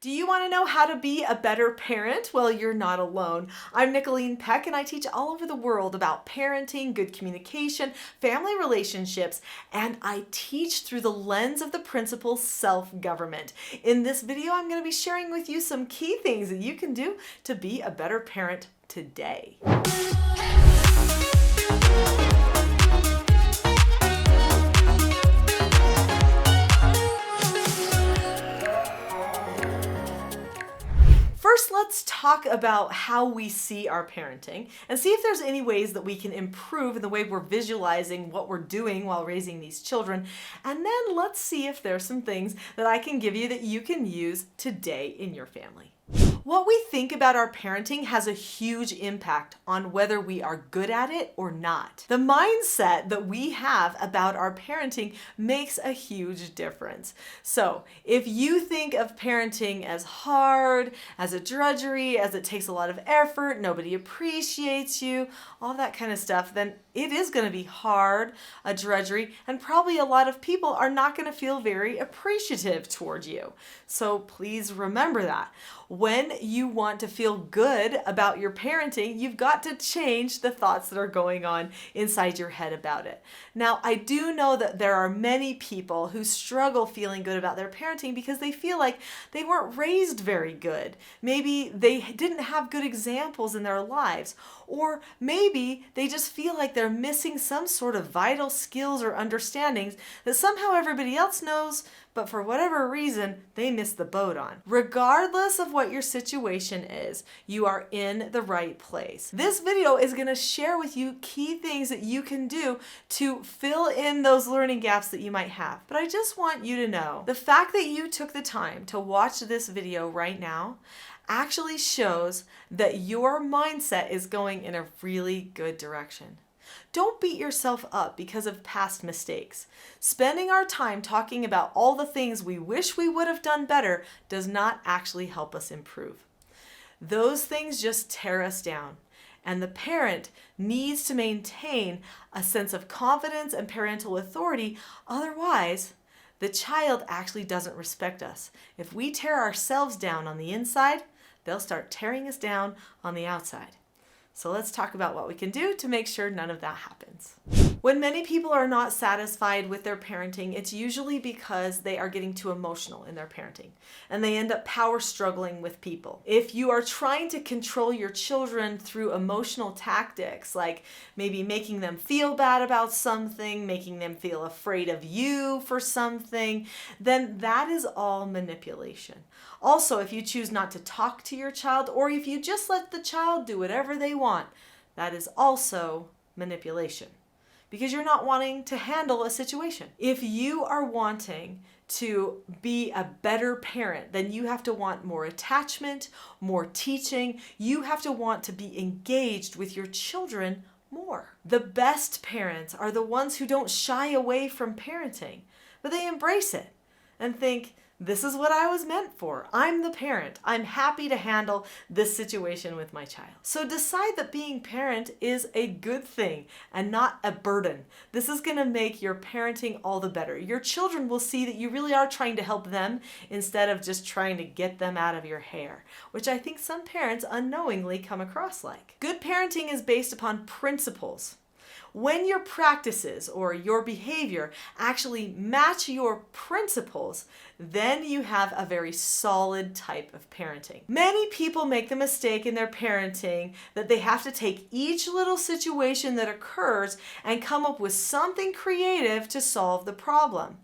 Do you want to know how to be a better parent? Well, you're not alone. I'm Nicholeen Peck, and I teach all over the world about parenting, good communication, family relationships, and I teach through the lens of the principle self-government. In this video, I'm going to be sharing with you some key things that you can do to be a better parent today. First, let's talk about how we see our parenting and see if there's any ways that we can improve in the way we're visualizing what we're doing while raising these children. And then let's see if there's some things that I can give you that you can use today in your family. What we think about our parenting has a huge impact on whether we are good at it or not. The mindset that we have about our parenting makes a huge difference. So if you think of parenting as hard, as a drudgery, as it takes a lot of effort, nobody appreciates you, all that kind of stuff, then it is going to be hard, a drudgery, and probably a lot of people are not going to feel very appreciative toward you. So please remember that. When you want to feel good about your parenting, you've got to change the thoughts that are going on inside your head about it. Now, I do know that there are many people who struggle feeling good about their parenting because they feel like they weren't raised very good. Maybe they didn't have good examples in their lives, or maybe they just feel like they're missing some sort of vital skills or understandings that somehow everybody else knows, but for whatever reason, they missed the boat on. Regardless of what your situation is, you are in the right place. This video is going to share with you key things that you can do to fill in those learning gaps that you might have. But I just want you to know, the fact that you took the time to watch this video right now actually shows that your mindset is going in a really good direction. Don't beat yourself up because of past mistakes. Spending our time talking about all the things we wish we would have done better does not actually help us improve. Those things just tear us down. And the parent needs to maintain a sense of confidence and parental authority. Otherwise, the child actually doesn't respect us. If we tear ourselves down on the inside, they'll start tearing us down on the outside. So let's talk about what we can do to make sure none of that happens. When many people are not satisfied with their parenting, it's usually because they are getting too emotional in their parenting and they end up power struggling with people. If you are trying to control your children through emotional tactics, like maybe making them feel bad about something, making them feel afraid of you for something, then that is all manipulation. Also, if you choose not to talk to your child, or if you just let the child do whatever they want, that is also manipulation, because you're not wanting to handle a situation. If you are wanting to be a better parent, then you have to want more attachment, more teaching. You have to want to be engaged with your children more. The best parents are the ones who don't shy away from parenting, but they embrace it and think, this is what I was meant for. I'm the parent. I'm happy to handle this situation with my child. So decide that being parent is a good thing and not a burden. This is going to make your parenting all the better. Your children will see that you really are trying to help them instead of just trying to get them out of your hair, which I think some parents unknowingly come across like. Good parenting is based upon principles. When your practices or your behavior actually match your principles, then you have a very solid type of parenting. Many people make the mistake in their parenting that they have to take each little situation that occurs and come up with something creative to solve the problem.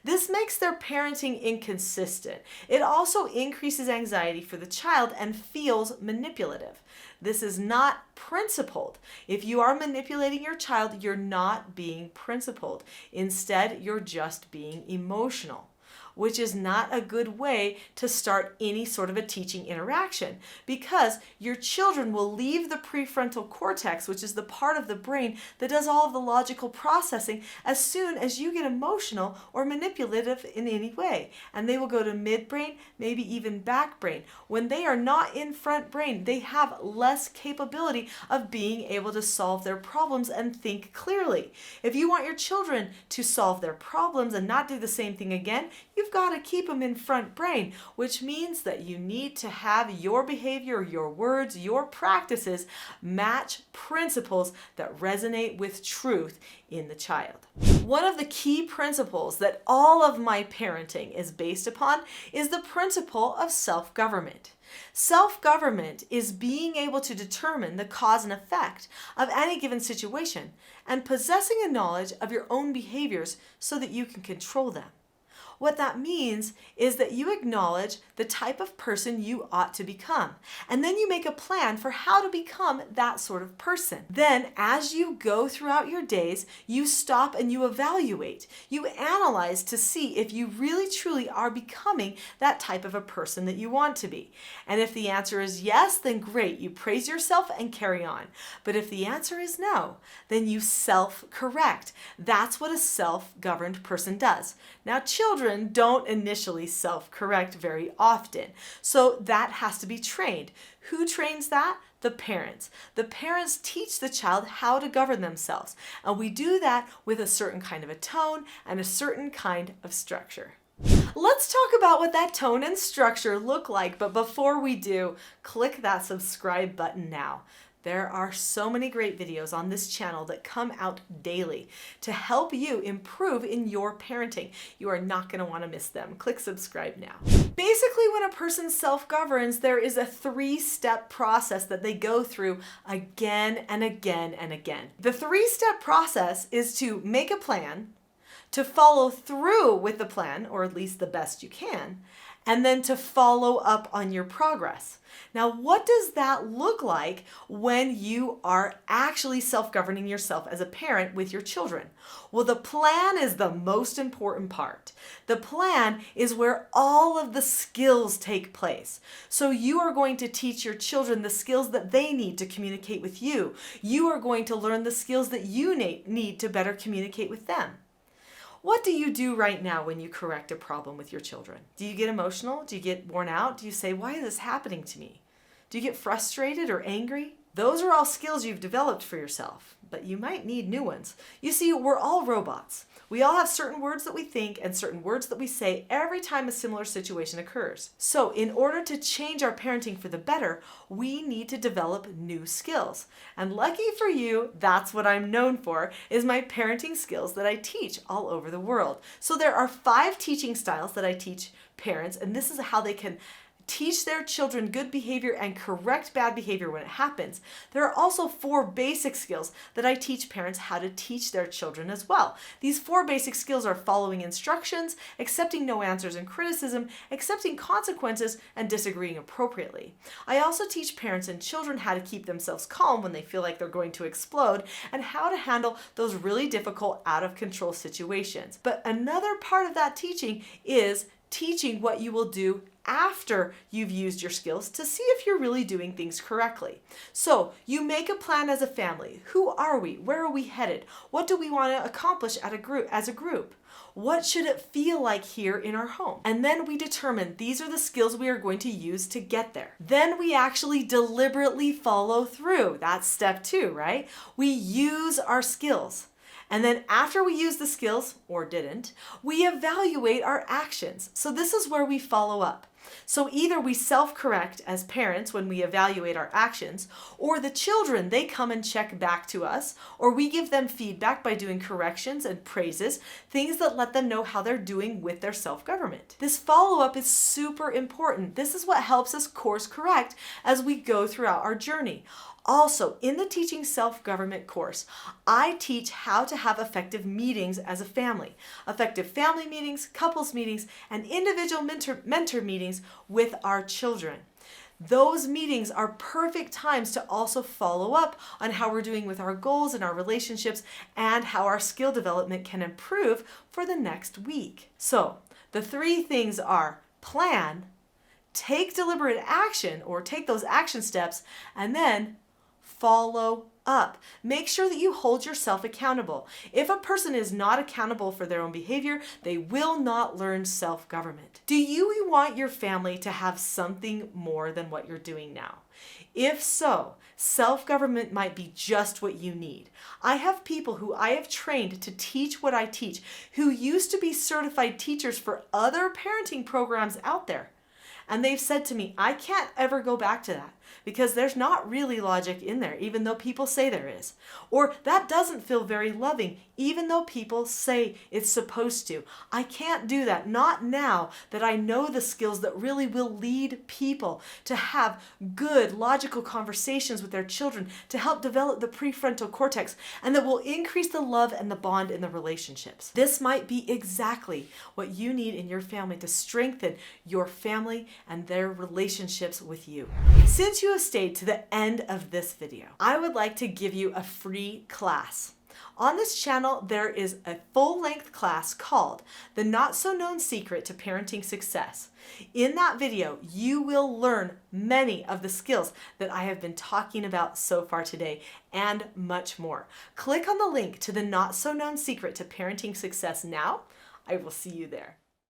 This makes their parenting inconsistent. It also increases anxiety for the child and feels manipulative. This is not principled. If you are manipulating your child, you're not being principled. Instead, you're just being emotional, which is not a good way to start any sort of a teaching interaction, because your children will leave the prefrontal cortex, which is the part of the brain that does all of the logical processing, as soon as you get emotional or manipulative in any way. And they will go to midbrain, maybe even back brain. When they are not in front brain, they have less capability of being able to solve their problems and think clearly. If you want your children to solve their problems and not do the same thing again, you've got to keep them in front brain, which means that you need to have your behavior, your words, your practices match principles that resonate with truth in the child. One of the key principles that all of my parenting is based upon is the principle of self-government. Self-government is being able to determine the cause and effect of any given situation and possessing a knowledge of your own behaviors so that you can control them. What that means is that you acknowledge the type of person you ought to become, and then you make a plan for how to become that sort of person. Then, as you go throughout your days, you stop and you evaluate. You analyze to see if you really truly are becoming that type of a person that you want to be. And if the answer is yes, then great, you praise yourself and carry on. But if the answer is no, then you self-correct. That's what a self-governed person does. Now, children don't initially self-correct very often, so that has to be trained. Who trains that? The parents. The parents teach the child how to govern themselves, and we do that with a certain kind of a tone and a certain kind of structure. Let's talk about what that tone and structure look like, but before we do, click that subscribe button now. There are so many great videos on this channel that come out daily to help you improve in your parenting. You are not going to want to miss them. Click subscribe now. Basically, when a person self-governs, there is a 3-step process that they go through again and again and again. The 3-step process is to make a plan, to follow through with the plan, or at least the best you can, and then to follow up on your progress. Now, what does that look like when you are actually self-governing yourself as a parent with your children? Well, the plan is the most important part. The plan is where all of the skills take place. So you are going to teach your children the skills that they need to communicate with you. You are going to learn the skills that you need to better communicate with them. What do you do right now when you correct a problem with your children? Do you get emotional? Do you get worn out? Do you say, why is this happening to me? Do you get frustrated or angry? Those are all skills you've developed for yourself, but you might need new ones. You see, we're all robots. We all have certain words that we think and certain words that we say every time a similar situation occurs. So in order to change our parenting for the better, we need to develop new skills. And lucky for you, that's what I'm known for, is my parenting skills that I teach all over the world. So there are 5 teaching styles that I teach parents, and this is how they can teach their children good behavior and correct bad behavior when it happens. There are also 4 basic skills that I teach parents how to teach their children as well. These 4 basic skills are following instructions, accepting no answers and criticism, accepting consequences, and disagreeing appropriately. I also teach parents and children how to keep themselves calm when they feel like they're going to explode and how to handle those really difficult, out of control situations. But another part of that teaching is teaching what you will do after you've used your skills to see if you're really doing things correctly. So you make a plan as a family. Who are we? Where are we headed? What do we want to accomplish as a group? What should it feel like here in our home? And then we determine these are the skills we are going to use to get there. Then we actually deliberately follow through. That's step 2, right? We use our skills. And then after we use the skills, or didn't, we evaluate our actions. So this is where we follow up. So either we self-correct as parents when we evaluate our actions, or the children, they come and check back to us, or we give them feedback by doing corrections and praises, things that let them know how they're doing with their self-government. This follow-up is super important. This is what helps us course correct as we go throughout our journey. Also, in the Teaching Self-Government course, I teach how to have effective meetings as a family. Effective family meetings, couples meetings, and individual mentor meetings with our children. Those meetings are perfect times to also follow up on how we're doing with our goals and our relationships and how our skill development can improve for the next week. So, the 3 things are plan, take deliberate action or take those action steps, and then follow up. Make sure that you hold yourself accountable. If a person is not accountable for their own behavior, they will not learn self-government. Do you want your family to have something more than what you're doing now? If so, self-government might be just what you need. I have people who I have trained to teach what I teach, who used to be certified teachers for other parenting programs out there. And they've said to me, I can't ever go back to that because there's not really logic in there, even though people say there is. Or that doesn't feel very loving, even though people say it's supposed to. I can't do that, not now that I know the skills that really will lead people to have good, logical conversations with their children, to help develop the prefrontal cortex, and that will increase the love and the bond in the relationships. This might be exactly what you need in your family to strengthen your family and their relationships with you. Since you have stayed to the end of this video, I would like to give you a free class. On this channel, there is a full-length class called The Not-So-Known Secret to Parenting Success. In that video, you will learn many of the skills that I have been talking about so far today and much more. Click on the link to The Not-So-Known Secret to Parenting Success now. I will see you there.